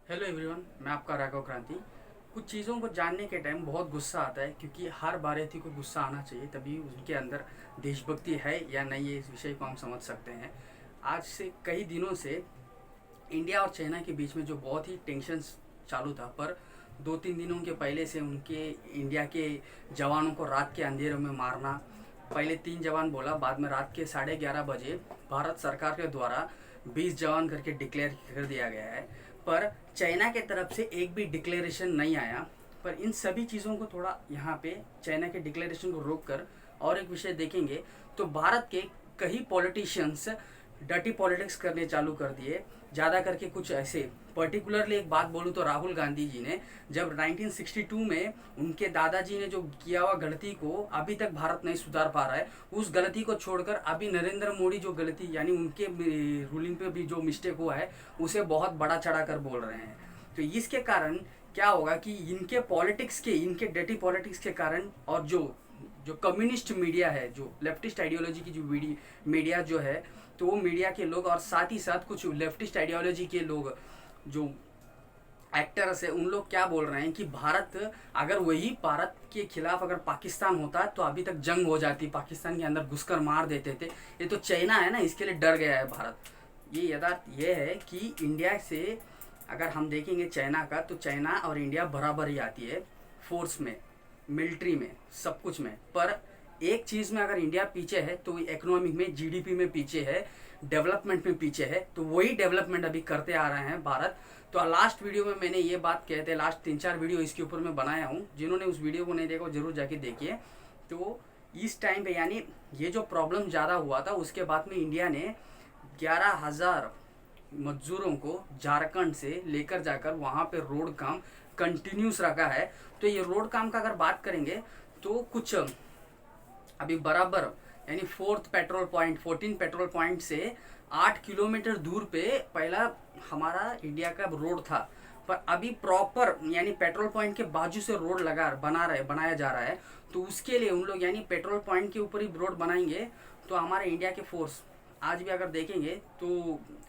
Hello everyone, मैं आपका राघव क्रांति। कुछ चीज़ों को जानने के टाइम बहुत गुस्सा आता है, क्योंकि हर भारतीय को गुस्सा आना चाहिए, तभी उनके अंदर देशभक्ति है या नहीं है, इस विषय को हम समझ सकते हैं। आज से कई दिनों से इंडिया और चाइना के बीच में जो बहुत ही टेंशन चालू था, पर 2-3 दिनों के पहले से उनके इंडिया के जवानों को रात के अंधेरों में मारना, पहले 3 जवान बोला, बाद में रात के 11:30 बजे भारत सरकार के द्वारा 20 जवान करके डिक्लेयर कर दिया गया है। पर चाइना के तरफ से एक भी डिक्लेरेशन नहीं आया। पर इन सभी चीज़ों को थोड़ा यहाँ पे चाइना के डिक्लेरेशन को रोक कर और एक विषय देखेंगे तो भारत के कई पॉलिटिशियंस डर्टी पॉलिटिक्स करने चालू कर दिए। ज़्यादा करके कुछ ऐसे, पर्टिकुलरली एक बात बोलूँ तो राहुल गांधी जी ने जब 1962 में उनके दादाजी ने जो किया हुआ गलती को अभी तक भारत नहीं सुधार पा रहा है, उस गलती को छोड़कर अभी नरेंद्र मोदी जो गलती यानी उनके रूलिंग पे भी जो मिस्टेक हुआ है उसे बहुत बड़ा चढ़ा कर बोल रहे हैं। तो इसके कारण क्या होगा कि इनके पॉलिटिक्स के, इनके डर्टी पॉलिटिक्स के कारण, और जो जो कम्युनिस्ट मीडिया है, जो लेफ्टिस्ट आइडियोलॉजी की जो मीडिया जो है, तो वो मीडिया के लोग और साथ ही साथ कुछ लेफ्टिस्ट आइडियोलॉजी के लोग जो एक्टर्स है, उन लोग क्या बोल रहे हैं कि भारत, अगर वही भारत के खिलाफ अगर पाकिस्तान होता तो अभी तक जंग हो जाती, पाकिस्तान के अंदर घुसकर मार देते थे। ये तो चाइना है ना, इसके लिए डर गया है भारत। ये यथार्थ ये है कि इंडिया से अगर हम देखेंगे चाइना का, तो चाइना और इंडिया बराबर ही आती है, फोर्स में, मिलिट्री में, सब कुछ में। पर एक चीज़ में अगर इंडिया पीछे है तो इकोनॉमिक में, जीडीपी में पीछे है, डेवलपमेंट में पीछे है। तो वही डेवलपमेंट अभी करते आ रहे हैं भारत। तो लास्ट वीडियो में मैंने ये बात कहते, लास्ट 3-4 वीडियो इसके ऊपर मैं बनाया हूँ, जिन्होंने उस वीडियो को नहीं देखा जरूर जाके देखिए। तो इस टाइम पे यानी ये जो प्रॉब्लम ज़्यादा हुआ था, उसके बाद में इंडिया ने 11,000 मजदूरों को झारखंड से लेकर जाकर वहाँ पे रोड काम कंटिन्यूस रखा है। तो ये रोड काम का अगर बात करेंगे तो कुछ अभी बराबर यानी 14 पेट्रोल पॉइंट से 8 किलोमीटर दूर पे पहला हमारा इंडिया का रोड था। पर अभी प्रॉपर यानी पेट्रोल पॉइंट के बाजू से रोड बनाया जा रहा है। तो उसके लिए उन लोग यानी पेट्रोल पॉइंट के ऊपर ही रोड बनाएंगे। तो हमारे इंडिया के फोर्स आज भी अगर देखेंगे तो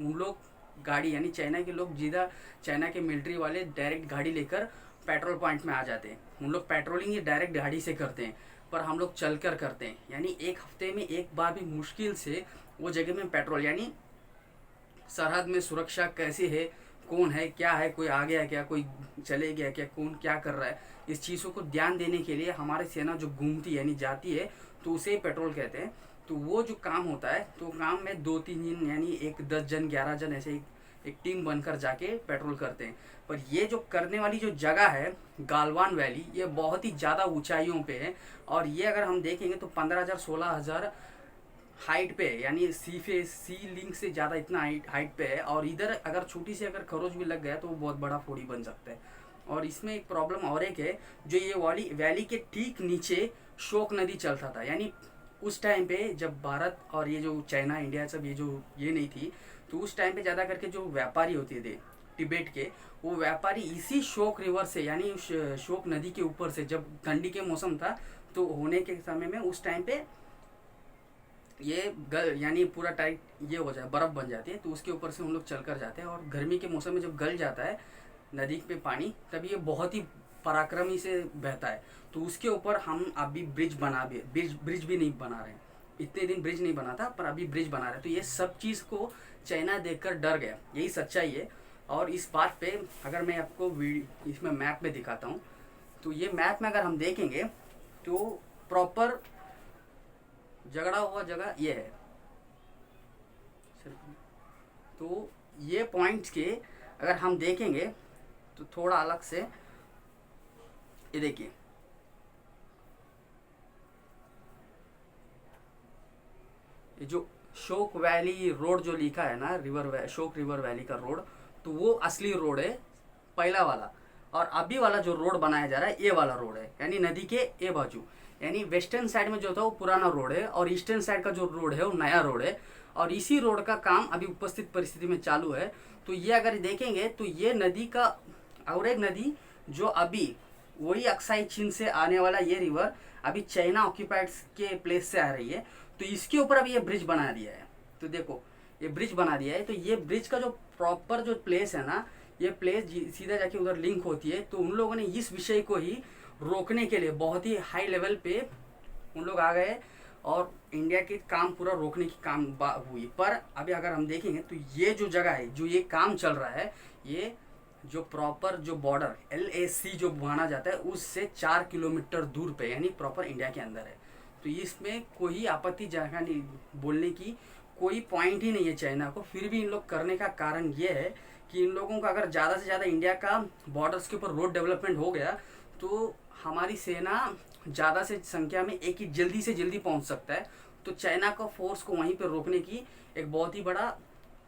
उन लोग गाड़ी यानी चाइना के लोग सीधा, चाइना के मिलिट्री वाले डायरेक्ट गाड़ी लेकर पेट्रोल पॉइंट में आ जाते हैं। उन लोग पेट्रोलिंग ही डायरेक्ट गाड़ी से करते हैं, पर हम लोग चल कर करते हैं। यानी एक हफ्ते में एक बार भी मुश्किल से वो जगह में पेट्रोल, यानी सरहद में सुरक्षा कैसी है, कौन है, क्या है, कोई आ गया क्या, कोई चले गया क्या, कौन क्या कर रहा है, इस चीज़ों को ध्यान देने के लिए हमारी सेना जो घूमती यानी जाती है, तो उसे पेट्रोल कहते हैं। तो वो जो काम होता है, तो काम में 2-3 दिन यानी 10 जन 11 जन ऐसे एक टीम बनकर जाके पेट्रोल करते हैं। पर ये जो करने वाली जो जगह है गालवान वैली, ये बहुत ही ज़्यादा ऊंचाइयों पे है। और ये अगर हम देखेंगे तो 15,000-16,000 हाइट पे है, यानी सी लिंक से ज़्यादा इतना हाइट पे है। और इधर अगर छोटी सी अगर खरोच भी लग गया तो वो बहुत बड़ा फोड़ी बन सकता है। और इसमें एक प्रॉब्लम और एक है, जो ये वाली वैली के ठीक नीचे शोक नदी चलता था। यानी उस टाइम पे जब भारत और ये जो चाइना इंडिया सब ये नहीं थी, तो उस टाइम पे ज़्यादा करके जो व्यापारी होते थे तिब्बत के, वो व्यापारी इसी शोक रिवर से यानी उस शोक नदी के ऊपर से, जब ठंडी के मौसम था तो होने के समय में उस टाइम पे ये गल यानी पूरा टाइट ये हो जाए, बर्फ़ बन जाती है, तो उसके ऊपर से हम लोग चल कर जाते हैं। और गर्मी के मौसम में जब गल जाता है नदी पे पानी, तब ये बहुत ही पराक्रमी से बहता है। तो उसके ऊपर हम अभी ब्रिज भी नहीं बना रहे हैं। इतने दिन ब्रिज नहीं बना था, पर अभी ब्रिज बना रहे हैं। तो ये सब चीज़ को चाइना देखकर डर गया, यही सच्चाई है। और इस बात पे अगर मैं आपको इसमें मैप में दिखाता हूँ, तो ये मैप में अगर हम देखेंगे तो प्रॉपर झगड़ा हुआ जगह ये है। तो ये पॉइंट्स के अगर हम देखेंगे तो थोड़ा अलग से, ये देखिए, ये जो शोक वैली रोड जो लिखा है ना, शोक रिवर वैली का रोड, तो वो असली रोड है, पहला वाला। और अभी वाला जो रोड बनाया जा रहा है, ये वाला रोड है, यानी नदी के ये बाजू, यानी वेस्टर्न साइड में जो था वो पुराना रोड है, और ईस्टर्न साइड का जो रोड है वो नया रोड है। और इसी रोड का काम अभी उपस्थित परिस्थिति में चालू है। तो ये अगर देखेंगे तो ये नदी का, और एक नदी जो अभी वही अक्साई चीन से आने वाला ये रिवर अभी चाइना ऑक्यूपाइड के प्लेस से आ रही है। तो इसके ऊपर अभी ये ब्रिज बना दिया है। तो देखो, ये ब्रिज बना दिया है। तो ये ब्रिज का जो प्रॉपर जो प्लेस है ना, ये प्लेस सीधा जाके उधर लिंक होती है। तो उन लोगों ने इस विषय को ही रोकने के लिए बहुत ही हाई लेवल पे उन लोग आ गए और इंडिया के काम पूरा रोकने की काम हुई। पर अभी अगर हम देखेंगे तो ये जो जगह है, जो ये काम चल रहा है, ये जो प्रॉपर जो बॉर्डर LAC जो माना जाता है उससे 4 किलोमीटर दूर पे, यानी प्रॉपर इंडिया के अंदर है। तो इसमें कोई आपत्ति जगह नहीं, बोलने की कोई पॉइंट ही नहीं है चाइना को। फिर भी इन लोग करने का कारण ये है कि इन लोगों का अगर ज़्यादा से ज़्यादा इंडिया का बॉर्डर्स के ऊपर रोड डेवलपमेंट हो गया तो हमारी सेना ज़्यादा से संख्या में एक ही जल्दी से जल्दी पहुंच सकता है। तो चाइना का फोर्स को वहीं पर रोकने की एक बहुत ही बड़ा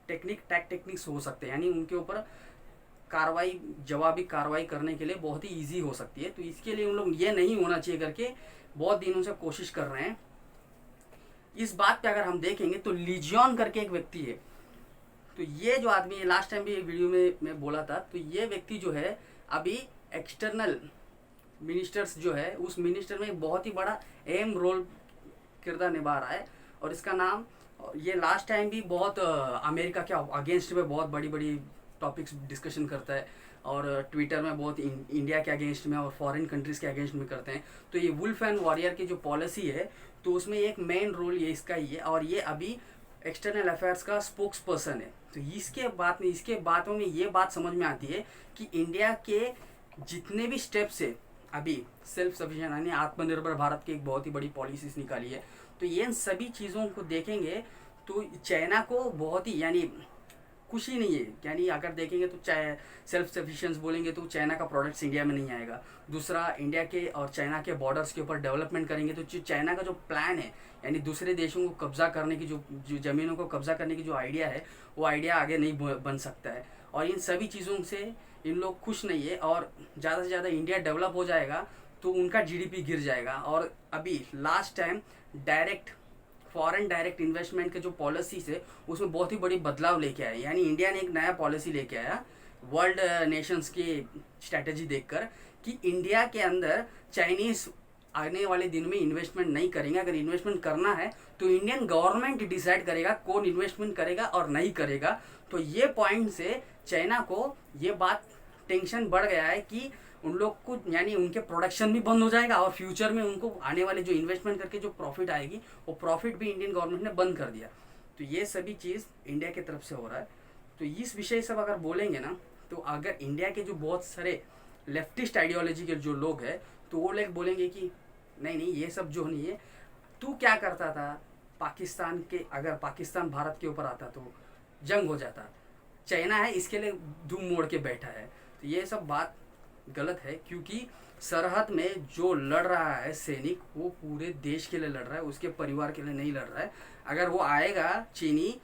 टेक्निक्स हो सकते हैं, यानी उनके ऊपर कार्रवाई, जवाबी कार्रवाई करने के लिए बहुत ही ईजी हो सकती है। तो इसके लिए उन लोग ये नहीं होना चाहिए करके बहुत दिनों से कोशिश कर रहे हैं। इस बात पे अगर हम देखेंगे तो लीजियन करके एक व्यक्ति है। तो ये जो आदमी, लास्ट टाइम भी एक वीडियो में मैं बोला था, तो ये व्यक्ति जो है अभी एक्सटर्नल मिनिस्टर्स जो है उस मिनिस्टर में बहुत ही बड़ा अहम रोल किरदार निभा रहा है। और इसका नाम, ये लास्ट टाइम भी बहुत अमेरिका के अगेंस्ट में बहुत बड़ी बड़ी टॉपिक्स डिस्कशन करता है और ट्विटर में बहुत इंडिया के अगेंस्ट में और फॉरेन कंट्रीज़ के अगेंस्ट में करते हैं। तो ये वुल्फ एंड वॉरियर की जो पॉलिसी है तो उसमें एक मेन रोल ये इसका ही है और ये अभी एक्सटर्नल अफेयर्स का स्पोक्स पर्सन है। तो इसके बातों में ये बात समझ में आती है कि इंडिया के जितने भी स्टेप्स है अभी सेल्फ सफिशिएंट यानी आत्मनिर्भर भारत की एक बहुत ही बड़ी पॉलिसीज निकाली है। तो ये सभी चीज़ों को देखेंगे तो चाइना को बहुत ही यानी कुछ ही नहीं है। यानी अगर देखेंगे तो सेल्फ सफिशिएंस बोलेंगे तो चाइना का प्रोडक्ट्स इंडिया में नहीं आएगा। दूसरा, इंडिया के और चाइना के बॉर्डर्स के ऊपर डेवलपमेंट करेंगे तो जो चाइना का जो प्लान है यानी दूसरे देशों को कब्जा करने की जो ज़मीनों को कब्जा करने की जो आइडिया है वो आइडिया आगे नहीं बन सकता है। और इन सभी चीज़ों से इन लोग खुश नहीं है और ज़्यादा से ज़्यादा इंडिया डेवलप हो जाएगा तो उनका GDP गिर जाएगा। और अभी last time foreign direct investment के जो पॉलिसीज है उसमें बहुत ही बड़ी बदलाव लेके आया। यानी इंडिया ने एक नया पॉलिसी लेके आया वर्ल्ड नेशंस की स्ट्रैटेजी देखकर कि इंडिया के अंदर चाइनीज आने वाले दिन में इन्वेस्टमेंट नहीं करेंगे। अगर इन्वेस्टमेंट करना है तो इंडियन गवर्नमेंट डिसाइड करेगा कौन इन्वेस्टमेंट करेगा और नहीं करेगा। तो ये पॉइंट से चाइना को ये बात टेंशन बढ़ गया है कि उन लोग को यानी उनके प्रोडक्शन भी बंद हो जाएगा और फ्यूचर में उनको आने वाले जो इन्वेस्टमेंट करके जो प्रॉफिट आएगी वो प्रॉफिट भी इंडियन गवर्नमेंट ने बंद कर दिया। तो ये सभी चीज़ इंडिया की तरफ से हो रहा है। तो इस विषय सब अगर बोलेंगे ना तो अगर इंडिया के जो बहुत सारे लेफ्टिस्ट आइडियोलॉजी के जो लोग हैं तो वो लोग बोलेंगे कि नहीं नहीं ये सब जो नहीं है, तू क्या करता था पाकिस्तान के, अगर पाकिस्तान भारत के ऊपर आता तो जंग हो जाता, चाइना है इसके लिए धूम मोड़ के बैठा है। तो ये सब बात गलत है क्योंकि सरहद में जो लड़ रहा है सैनिक वो पूरे देश के लिए लड़ रहा है, उसके परिवार के लिए नहीं लड़ रहा है। अगर वो आएगा चीनी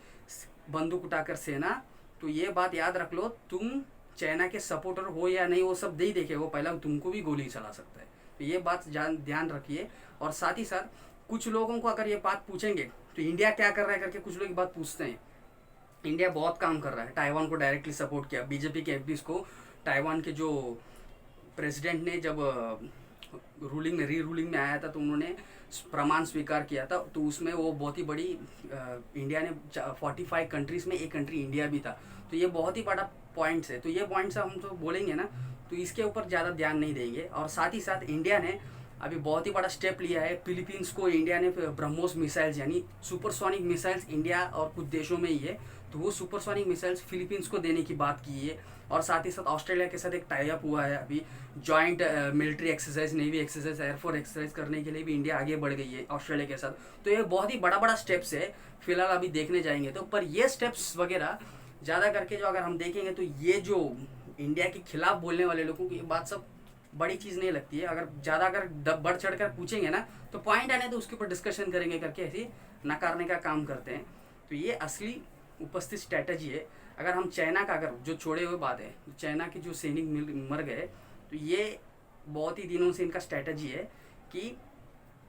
बंदूक उठाकर सेना तो ये बात याद रख लो, तुम चाइना के सपोर्टर हो या नहीं वो सब नहीं देखे, वो पहला तुमको भी गोली चला सकता है। तो ये बात ध्यान रखिए। और साथ ही साथ कुछ लोगों को अगर ये बात पूछेंगे तो इंडिया क्या कर रहा है करके कुछ लोग ये बात पूछते हैं। इंडिया बहुत काम कर रहा है, ताइवान को डायरेक्टली सपोर्ट किया। बीजेपी के एमपीज को ताइवान के जो प्रेसिडेंट ने जब रीरूलिंग में आया था तो उन्होंने प्रमाण स्वीकार किया था। तो उसमें वो बहुत ही बड़ी इंडिया ने 45 कंट्रीज़ में एक कंट्री इंडिया भी था। तो ये बहुत ही बड़ा पॉइंट्स है। तो ये पॉइंट्स हम तो बोलेंगे ना तो इसके ऊपर ज़्यादा ध्यान नहीं देंगे। और साथ ही साथ इंडिया ने अभी बहुत ही बड़ा स्टेप लिया है। फिलीपींस को इंडिया ने ब्रह्मोस मिसाइल्स यानी सुपरसोनिक मिसाइल्स इंडिया और कुछ देशों में ही है तो वो सुपरसोनिक मिसाइल्स फिलीपींस को देने की बात की है। और साथ ही साथ ऑस्ट्रेलिया के साथ एक टाई अप हुआ है अभी joint military exercise, navy exercise, air force exercise करने के लिए भी इंडिया आगे बढ़ गई है ऑस्ट्रेलिया के साथ। तो ये बहुत ही बड़ा स्टेप्स है, फिलहाल अभी देखने जाएंगे तो। पर ये स्टेप्स वगैरह ज़्यादा करके जो अगर हम देखेंगे तो ये जो इंडिया के खिलाफ बोलने वाले लोगों की ये बात सब बड़ी चीज़ नहीं लगती है। अगर ज़्यादा अगर बढ़ चढ़ कर पूछेंगे ना तो पॉइंट आने तो उसके ऊपर डिस्कशन करेंगे करके ऐसी नकारने का काम करते हैं। तो ये असली उपस्थित स्ट्रैटेजी है। अगर हम चाइना का अगर जो छोड़े हुए बात है, चाइना के जो सैनिक मर गए तो ये बहुत ही दिनों से इनका स्ट्रैटेजी है कि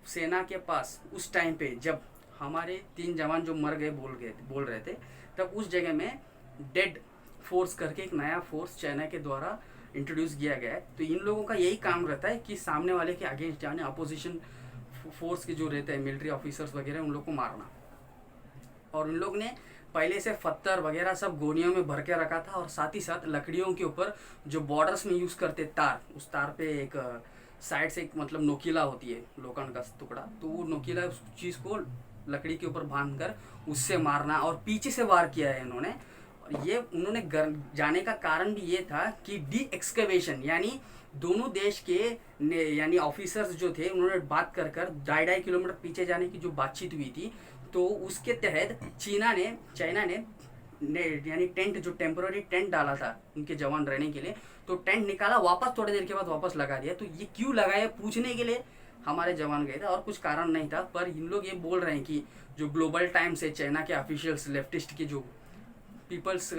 सेना के पास उस टाइम पे जब हमारे 3 जवान जो मर गए बोल रहे थे तब उस जगह में डेड फोर्स करके एक नया फोर्स चाइना के द्वारा इंट्रोड्यूस किया गया है। तो इन लोगों का यही काम रहता है कि सामने वाले के अगेंस्ट जाने, अपोजिशन फोर्स के जो रहते हैं मिलिट्री ऑफिसर्स वगैरह उन लोग को मारना। और उन लोग ने पहले से पत्थर वगैरह सब गोनियों में भर के रखा था, और साथ ही साथ लकड़ियों के ऊपर जो बॉर्डर्स में यूज़ करते तार, उस तार पे एक साइड से एक मतलब नोकीला होती है लोखंड का टुकड़ा, तो वो नोकीला उस चीज़ को लकड़ी के ऊपर बांध कर उससे मारना, और पीछे से वार किया है इन्होंने। और ये उन्होंने जाने का कारण भी ये था कि डी एक्सकेवेशन, यानी दोनों देश के यानी ऑफिसर्स जो थे उन्होंने बात कर 2.5 किलोमीटर पीछे जाने की जो बातचीत हुई थी, तो उसके तहत चाइना ने यानी टेंट, जो टेम्पोररी टेंट डाला था उनके जवान रहने के लिए, तो टेंट निकाला, वापस थोड़ी देर के बाद वापस लगा दिया। तो ये क्यों लगाया पूछने के लिए हमारे जवान गए थे, और कुछ कारण नहीं था। पर इन लोग ये बोल रहे हैं कि जो ग्लोबल टाइम्स है, चाइना के ऑफिशियल्स, लेफ्टिस्ट के जो पीपल्स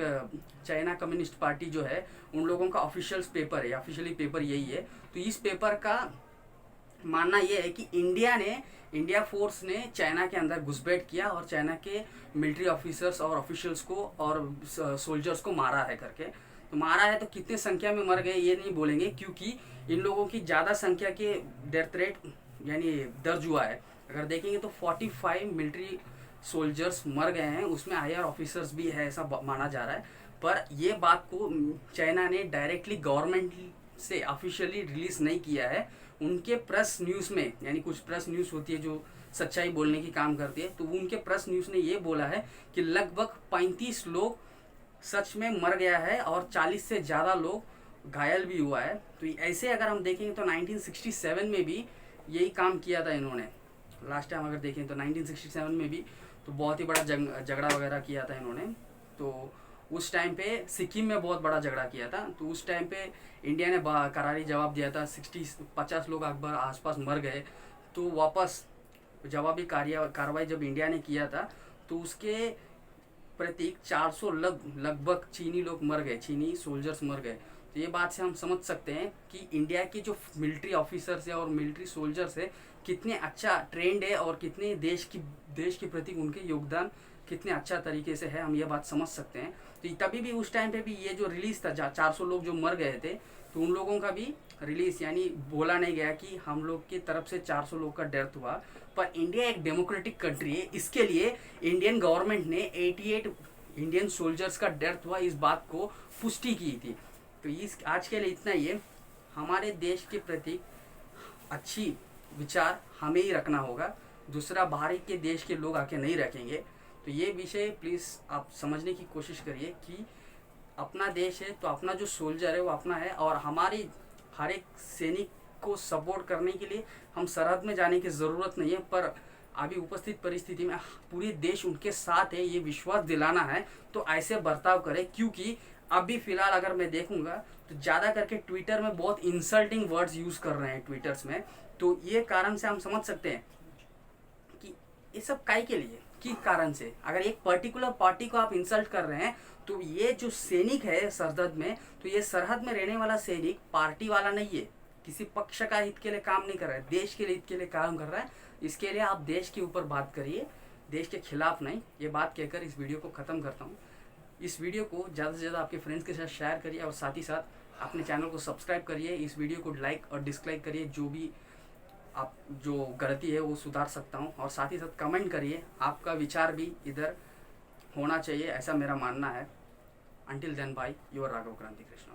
चाइना कम्युनिस्ट पार्टी जो है, उन लोगों का ऑफिशियल्स पेपर है, ऑफिशियली पेपर यही है। तो इस पेपर का मानना यह है कि इंडिया फोर्स ने चाइना के अंदर घुसपैठ किया और चाइना के मिलिट्री ऑफिसर्स और ऑफिशियल्स को और सोल्जर्स को मारा है करके। तो मारा है तो कितने संख्या में मर गए ये नहीं बोलेंगे, क्योंकि इन लोगों की ज़्यादा संख्या के डेथ रेट यानी दर्ज हुआ है। अगर देखेंगे तो 45 मिलिट्री सोल्जर्स मर गए हैं, उसमें हायर ऑफिसर्स भी है, ऐसा माना जा रहा है। पर ये बात को चाइना ने डायरेक्टली गवर्नमेंट से ऑफिशियली रिलीज नहीं किया है। उनके प्रेस न्यूज़ में, यानी कुछ प्रेस न्यूज़ होती है जो सच्चाई बोलने की काम करती है, तो उनके प्रेस न्यूज़ ने ये बोला है कि लगभग 35 लोग सच में मर गया है और 40 से ज़्यादा लोग घायल भी हुआ है। तो ऐसे अगर हम देखेंगे तो 1967 में भी यही काम किया था इन्होंने। लास्ट टाइम अगर देखें तो 1967 में भी तो बहुत ही बड़ा झगड़ा वगैरह किया था इन्होंने। तो उस टाइम पे सिक्किम में बहुत बड़ा झगड़ा किया था, तो उस टाइम पे इंडिया ने करारी जवाब दिया था। 50 लोग अकबर आसपास मर गए, तो वापस जवाबी कार्रवाई जब इंडिया ने किया था, तो उसके प्रतीक 400 लगभग चीनी लोग मर गए, चीनी सोल्जर्स मर गए। तो ये बात से हम समझ सकते हैं कि इंडिया के जो मिलिट्री ऑफिसर्स है और मिलिट्री सोल्जर्स है कितने अच्छा ट्रेंड है, और कितने देश के प्रति उनके योगदान कितने अच्छा तरीके से है, हम ये बात समझ सकते हैं। तो तभी भी उस टाइम पे भी ये जो रिलीज था 400 लोग जो मर गए थे, तो उन लोगों का भी रिलीज यानी बोला नहीं गया कि हम लोग की तरफ से 400 लोग का डेथ हुआ। पर इंडिया एक डेमोक्रेटिक कंट्री है, इसके लिए इंडियन गवर्नमेंट ने 88 इंडियन सोल्जर्स का डेथ हुआ इस बात को पुष्टि की थी। तो इस आज के लिए इतना ही है। हमारे देश के प्रति अच्छी विचार हमें ही रखना होगा, दूसरा बाहरी के देश के लोग आके नहीं रखेंगे। तो ये विषय प्लीज़ आप समझने की कोशिश करिए कि अपना देश है तो अपना जो सोल्जर है वो अपना है, और हमारी हर एक सैनिक को सपोर्ट करने के लिए हम सरहद में जाने की ज़रूरत नहीं है। पर अभी उपस्थित परिस्थिति में पूरे देश उनके साथ है, ये विश्वास दिलाना है, तो ऐसे बर्ताव करें। क्योंकि अभी फ़िलहाल अगर मैं देखूंगा तो ज़्यादा करके ट्विटर में बहुत इंसल्टिंग वर्ड्स यूज़ कर रहे हैं ट्विटर्स में। तो ये कारण से हम समझ सकते हैं कि ये सब काय के लिए, किस कारण से। अगर एक पर्टिकुलर पार्टी को आप इंसल्ट कर रहे हैं, तो ये जो सैनिक है सरहद में, तो ये सरहद में रहने वाला सैनिक पार्टी वाला नहीं है, किसी पक्ष का हित के लिए काम नहीं कर रहा है, देश के हित के लिए काम कर रहा है। इसके लिए आप देश के ऊपर बात करिए, देश के खिलाफ नहीं। ये बात कहकर इस वीडियो को ख़त्म करता हूँ। इस वीडियो को ज़्यादा से ज़्यादा आपके फ्रेंड्स के साथ शेयर करिए, और साथ ही साथ अपने चैनल को सब्सक्राइब करिए। इस वीडियो को लाइक और डिसलाइक करिए, जो भी आप जो गलती है वो सुधार सकता हूँ। और साथ ही साथ कमेंट करिए, आपका विचार भी इधर होना चाहिए, ऐसा मेरा मानना है। Until then bye, your Raghav Kranti Krishna.